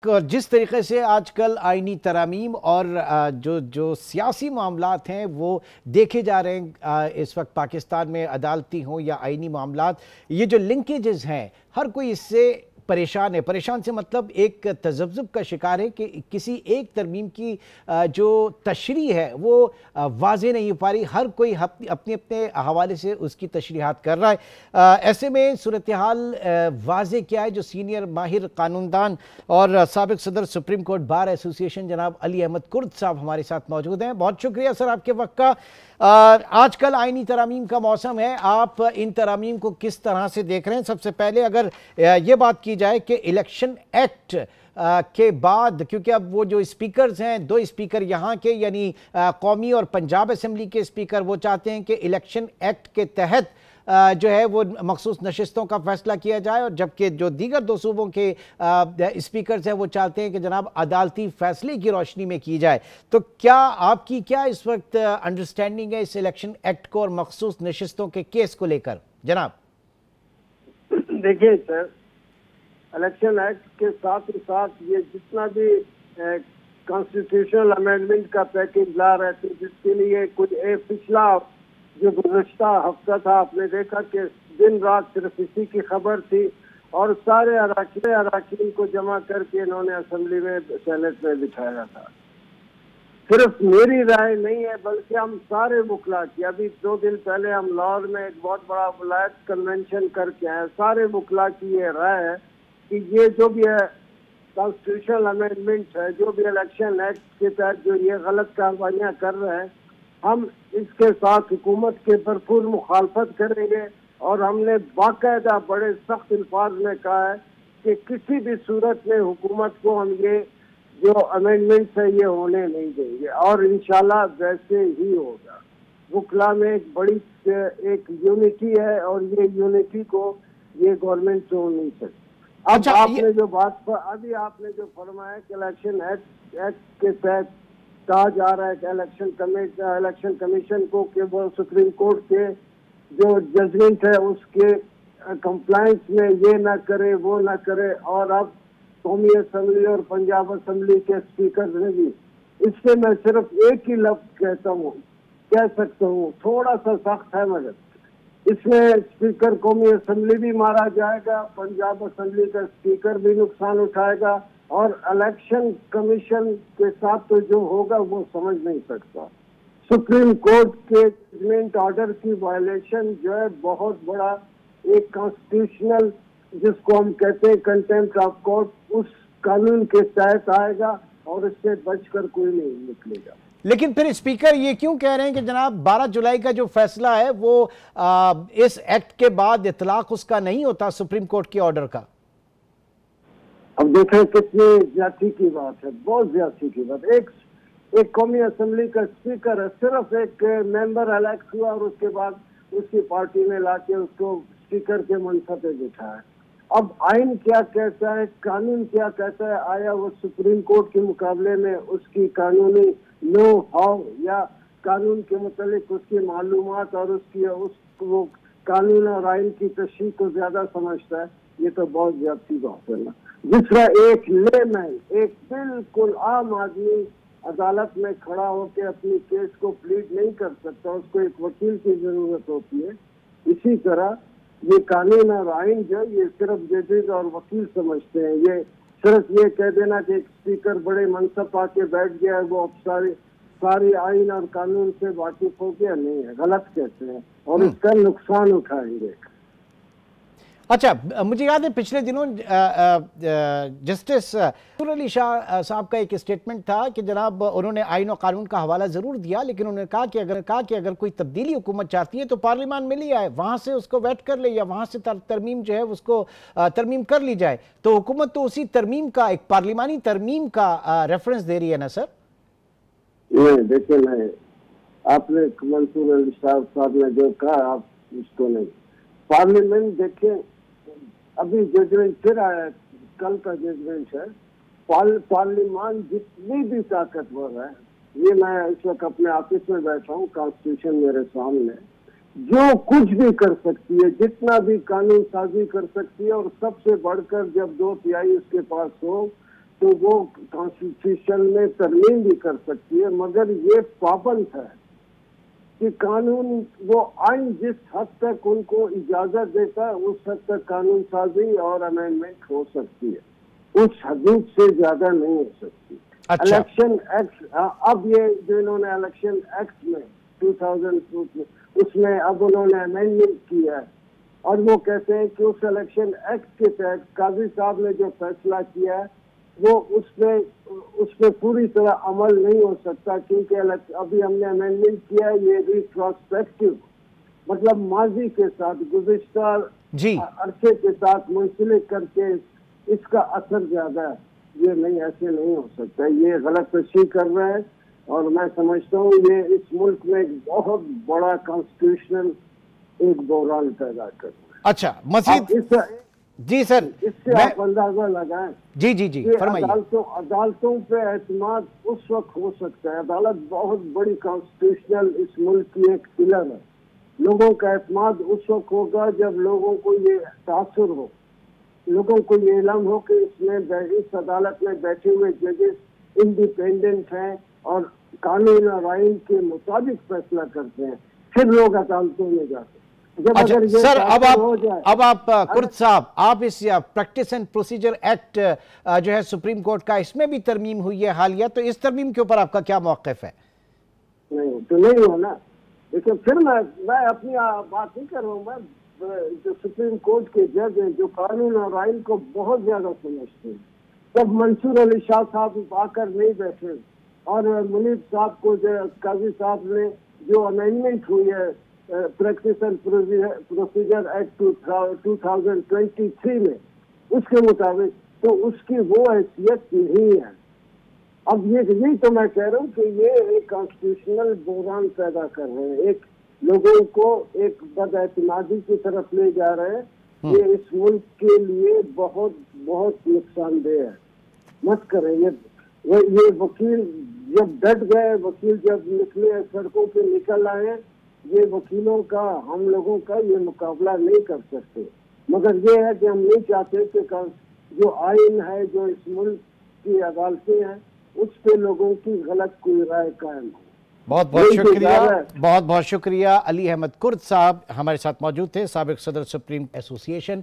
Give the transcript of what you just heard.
जिस तरीके से आजकल आईनी तरामीम और जो जो सियासी मामलात हैं वो देखे जा रहे हैं इस वक्त पाकिस्तान में, अदालती हों या आईनी मामलात, ये जो लिंकेजेस हैं हर कोई इससे परेशान है। परेशान से मतलब एक तज़ब्ज़ुब का शिकार है कि किसी एक तरमीम की जो तशरीह है वो वाज़ेह नहीं हो पा रही, हर कोई अपने अपने हवाले से उसकी तशरीहात कर रहा है। ऐसे में सूरत हाल वाज़ेह क्या है, जो सीनियर माहिर कानूनदान और साबिक़ सदर सुप्रीम कोर्ट बार एसोसिएशन जनाब अली अहमद कुर्द साहब हमारे साथ मौजूद हैं। बहुत शुक्रिया सर आपके वक्त का। आजकल आईनी तरामीम का मौसम है, आप इन तरामीम को किस तरह से देख रहे हैं? सबसे पहले अगर ये बात की जाए कि इलेक्शन एक्ट के बाद, क्योंकि अब वो जो स्पीकर्स हैं, दो स्पीकर यहाँ के यानी कौमी और पंजाब असेंबली के स्पीकर, वो चाहते हैं कि इलेक्शन एक्ट के तहत जो है वो मखसूस नशिस्तों का फैसला किया जाए, और जबकि जो दीगर दो सूबों के स्पीकर्स हैं वो चाहते हैं कि जनाब अदालती फैसले की रोशनी में की जाए। तो क्या आपकी क्या इस वक्त अंडरस्टैंडिंग है इस इलेक्शन एक्ट को और मखसूस नशिस्तों के केस को लेकर जनाब? देखिए सर, इलेक्शन एक्ट के साथ ही साथ ये जितना भी कॉन्स्टिट्यूशनल अमेंडमेंट का पैकेज ला रहे थे, जिसके लिए कुछ पिछला जो गुज़श्ता हफ्ता था, आपने देखा कि दिन रात सिर्फ इसी की खबर थी और सारे अराकीन को जमा करके इन्होंने असेंबली में, सेनेट में बिठाया था। सिर्फ मेरी राय नहीं है बल्कि हम सारे वकला की, अभी 2 दिन पहले हम लाहौर में एक बहुत बड़ा वलायत कन्वेंशन करके आए, सारे वकला की ये राय है कि ये जो भी है कॉन्स्टिट्यूशनल अमेंडमेंट है, जो भी इलेक्शन एक्ट के तहत जो ये गलत कार्रवाइयाँ कर रहे हैं, हम इसके साथ हुकूमत के भरपूर मुखालफत करेंगे। और हमने बाकायदा बड़े सख्त अल्फाज में कहा है कि किसी भी सूरत में हुकूमत को हम ये जो अमेंडमेंट है ये होने नहीं देंगे और इंशाल्लाह वैसे ही होगा। वकला में एक बड़ी एक यूनिटी है और ये यूनिटी को ये गवर्नमेंट तोड़ नहीं सकती। अब आपने जो बात अभी आपने जो फरमाया कि इलेक्शन एक्ट के तहत कहा जा रहा है कि इलेक्शन कमीशन को कि वो सुप्रीम कोर्ट के जो जजमेंट है उसके कंप्लायंस में ये ना करे वो ना करे, और अब कौमी असेंबली और पंजाब असेंबली के स्पीकर ने भी, इससे मैं सिर्फ एक ही लफ्ज कह सकता हूँ, थोड़ा सा सख्त है मगर इसमें स्पीकर कौमी असेंबली भी मारा जाएगा, पंजाब असेंबली का स्पीकर भी नुकसान उठाएगा और इलेक्शन कमीशन के साथ तो जो होगा वो समझ नहीं सकता। सुप्रीम कोर्ट के जजमेंट ऑर्डर की वायलेशन जो है बहुत बड़ा एक कॉन्स्टिट्यूशनल, जिसको हम कहते हैं कंटेम्प्ट ऑफ कोर्ट, उस कानून के तहत आएगा और इससे बचकर कोई नहीं निकलेगा। लेकिन फिर स्पीकर ये क्यों कह रहे हैं कि जनाब 12 जुलाई का जो फैसला है वो इस एक्ट के बाद इतलाक उसका नहीं होता सुप्रीम कोर्ट के ऑर्डर का? अब देखें कितनी ज्यादती की बात है, बहुत ज्यादती की बात। एक कौमी असेंबली का स्पीकर है, सिर्फ एक मेंबर इलेक्ट हुआ और उसके बाद उसकी पार्टी में लाके उसको स्पीकर के मनसब पे बिठाया। अब आइन क्या कहता है, कानून क्या कहता है, आया वो सुप्रीम कोर्ट के मुकाबले में उसकी कानूनी नो हाउ या कानून के मुतालिक उसकी मालूमात और वो कानून और आइन की तशरीह को ज्यादा समझता है, ये तो बहुत ज्यादती बात है ना। दूसरा, एक लेमैन, एक बिल्कुल आम आदमी अदालत में खड़ा होकर अपनी केस को प्लीड नहीं कर सकता, उसको एक वकील की जरूरत होती है। इसी तरह ये कानून और आइन जो ये सिर्फ जजेज और वकील समझते हैं। ये सिर्फ ये कह देना कि एक स्पीकर बड़े मनसब आके बैठ गया है, वो अब सारी आइन और कानून से वाकिफ हो गया, नहीं है, गलत कहते हैं और इसका नुकसान उठाएंगे। अच्छा, मुझे याद है पिछले दिनों जस्टिस नूर अली शाह साहब का एक स्टेटमेंट था कि जनाब उन्होंने आइन और कानून का हवाला ज़रूर दिया, लेकिन उन्होंने कहा कि अगर कोई तब्दीली हुकूमत चाहती है तो पार्लियामान में ले आए, वहाँ से उसको वेट कर ले या वहाँ से तरमीम जो है उसको तरमीम कर ली जाए। तो हुकूमत तो उसी तरमीम का, एक पार्लिमानी तरमीम का रेफरेंस दे रही है ना सर? नहीं, देखिए नहीं, आपने मंसूर अली शाह साहब ने जो कहा आप उसको नहीं, पार्लियामेंट देखिए अभी जजमेंट फिर आया, कल का जजमेंट है। पार्लियामान जितनी भी ताकतवर है, ये मैं इस वक्त अपने ऑफिस में बैठा हूँ, कॉन्स्टिट्यूशन मेरे सामने, जो कुछ भी कर सकती है, जितना भी कानून साजी कर सकती है, और सबसे बढ़कर जब 2 तिहाई उसके पास हो तो वो कॉन्स्टिट्यूशन में तरमीम भी कर सकती है, मगर ये पाबंद है कि कानून, वो आइन जिस हद तक उनको इजाजत देता है उस हद तक कानून साजी और अमेंडमेंट हो सकती है, उस हदूद से ज्यादा नहीं हो सकती। अच्छा। इलेक्शन एक्ट, अब ये जो इन्होंने इलेक्शन एक्ट में 2002 में, उसमें अब उन्होंने अमेंडमेंट किया है और वो कहते हैं कि उस इलेक्शन एक्ट के तहत काजी साहब ने जो फैसला किया है वो उसमें पूरी तरह अमल नहीं हो सकता, क्योंकि अभी हमने अमेंडमेंट किया है, ये रिट्रोस्पेक्टिव, मतलब माजी के साथ, गुज़िश्ता अरसे के साथ मुंसलिक करके इसका असर ज्यादा है। ये नहीं, ऐसे नहीं हो सकता, ये गलत तशरीह कर रहे हैं और मैं समझता हूँ ये इस मुल्क में एक बहुत बड़ा कॉन्स्टिट्यूशनल एक बहरान पैदा कर रहा है। अच्छा, मजीद जी सर, इससे आप अंदाजा लगाएं। जी जी जी, फरमाइए। अदालतों पे एतमाद उस वक्त हो सकता है, अदालत बहुत बड़ी कॉन्स्टिट्यूशनल इस मुल्क की एक पिलर है, लोगों का एतमाद उस वक्त होगा जब लोगों को ये तासुर हो, लोगों को ये इल्म हो कि इस अदालत में बैठे हुए जजेस इंडिपेंडेंट हैं और कानून और आइन के मुताबिक फैसला करते हैं, फिर लोग अदालतों में जाते हैं। अच्छा सर, अब आप कुर्द साहब, आप इस प्रैक्टिस एंड प्रोसीजर एक्ट जो है सुप्रीम कोर्ट का, इसमें भी तरमीम हुई है हालिया, तो इस तरमीम के ऊपर आपका क्या मौक़िफ़ है? नहीं तो नहीं हो ना, लेकिन फिर मैं अपनी बात नहीं कर रहा हूँ, मैं जो सुप्रीम कोर्ट के जज हैं जो कानून और आइन को बहुत ज्यादा समझते हैं, तब मंसूर अली शाह साहब आकर नहीं बैठे और मुनीब साहब को काजी साहब ने जो अमेंडमेंट हुई है प्रैक्टिस एंड प्रोसीजर एक्ट 2023 में, उसके मुताबिक, तो उसकी वो हैसियत नहीं है। अब यही तो मैं कह रहा हूँ कि ये एक कॉन्स्टिट्यूशनल बहरान पैदा कर रहे हैं, एक लोगों को एक बदएतमादी की तरफ ले जा रहे हैं। ये इस मुल्क के लिए बहुत बहुत नुकसानदेह है, मत करें ये वकील जब डट गए, वकील जब निकले सड़कों पे निकल आए, ये वकीलों का, हम लोगों का ये मुकाबला नहीं कर सकते, मगर ये है कि हम नहीं चाहते कि जो आइन है, जो इस मुल्क की अदालतें हैं, उस पे लोगों की गलत कोई राय कायम हो। बहुत बहुत शुक्रिया, बहुत बहुत शुक्रिया। अली अहमद कुर्द साहब हमारे साथ मौजूद थे, साबिक सदर सुप्रीम एसोसिएशन।